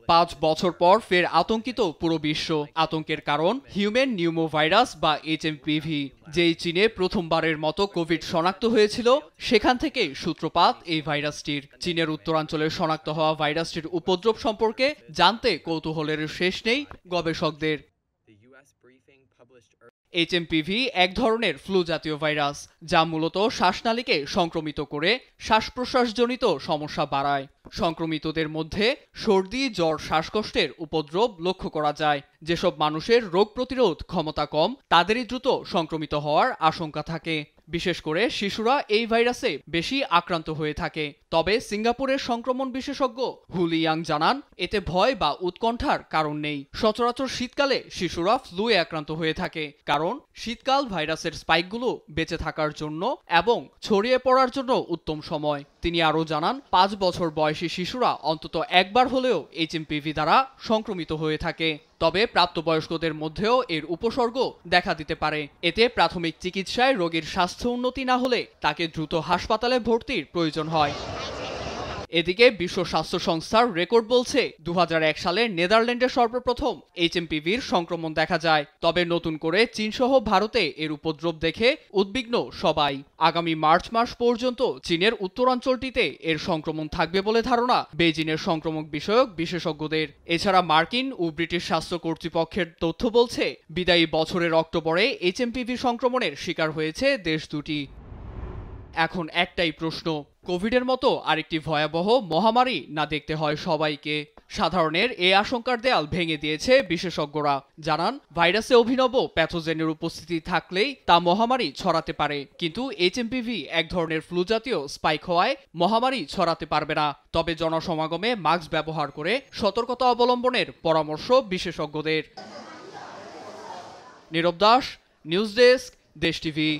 5 বছর পর ফের আতঙ্কিত পুরো বিশ্ব। আতঙ্কের কারণ হিউম্যান নিউমোভাইরাস বা এইচএমপিভি, যেই চীনে প্রথমবারের মতো কোভিড শনাক্ত হয়েছিল, সেখান থেকে সূত্রপাত এই ভাইরাসটির। চীনের উত্তরাঞ্চলে শনাক্ত হওয়া ভাইরাসটির উপদ্রব সম্পর্কে জানতে কৌতূহলের শেষ নেই গবেষকদের। এইচএমপিভি এক ধরনের ফ্লু জাতীয় ভাইরাস, যা মূলত শ্বাসনালীকে সংক্রমিত করে শ্বাস-প্রশ্বাসজনিত সমস্যা বাড়ায়। সংক্রমিতদের মধ্যে সর্দি, জ্বর, শ্বাসকষ্টের উপদ্রব লক্ষ্য করা যায়। যেসব মানুষের রোগ প্রতিরোধ ক্ষমতা কম, তাদেরই দ্রুত সংক্রমিত হওয়ার আশঙ্কা থাকে। বিশেষ করে শিশুরা এই ভাইরাসে বেশি আক্রান্ত হয়ে থাকে। তবে সিঙ্গাপুরের সংক্রমণ বিশেষজ্ঞ হু লিয়াং জানান, এতে ভয় বা উৎকণ্ঠার কারণ নেই। সচরাচর শীতকালে শিশুরা ফ্লুয়ে আক্রান্ত হয়ে থাকে, কারণ শীতকাল ভাইরাসের স্পাইকগুলো বেঁচে থাকার জন্য এবং ছড়িয়ে পড়ার জন্য উত্তম সময়। তিনি আরও জানান, 5 বছর বয়সী শিশুরা অন্তত একবার হলেও এইচএমপিভি দ্বারা সংক্রমিত হয়ে থাকে। তবে প্রাপ্তবয়স্কদের মধ্যেও এর উপসর্গ দেখা দিতে পারে। এতে প্রাথমিক চিকিৎসায় রোগীর স্বাস্থ্য উন্নতি না হলে তাকে দ্রুত হাসপাতালে ভর্তির প্রয়োজন হয়। এদিকে বিশ্ব স্বাস্থ্য সংস্থার রেকর্ড বলছে 2001 সালে নেদারল্যান্ডে সর্বপ্রথম এইচএমপিভির সংক্রমণ দেখা যায়। তবে নতুন করে চীনসহ ভারতে এর উপদ্রব দেখে উদ্বিগ্ন সবাই। আগামী মার্চ মাস পর্যন্ত চীনের উত্তরাঞ্চলটিতে এর সংক্রমণ থাকবে বলে ধারণা বেইজিংয়ের সংক্রমক বিষয়ক বিশেষজ্ঞদের। এছাড়া মার্কিন ও ব্রিটিশ স্বাস্থ্য কর্তৃপক্ষের তথ্য বলছে, বিদায়ী বছরের অক্টোবরে এইচএমপিভি সংক্রমণের শিকার হয়েছে দেশ দুটি। এখন একটাই প্রশ্ন, কোভিডের মতো আরেকটি ভয়াবহ মহামারী না দেখতে হয় সবাইকে? সাধারণের এই আশঙ্কার দেয়াল ভেঙে দিয়েছে বিশেষজ্ঞরা। জানান, ভাইরাসে অভিনব প্যাথোজেনের উপস্থিতি থাকলেই তা মহামারী ছড়াতে পারে, কিন্তু এইচএমপিভি এক ধরনের ফ্লু জাতীয় স্পাইক হওয়ায় মহামারী ছড়াতে পারবে না। তবে জনসমাগমে মাস্ক ব্যবহার করে সতর্কতা অবলম্বনের পরামর্শ বিশেষজ্ঞদের। নীরব দাস, নিউজ ডেস্ক, দেশ টিভি।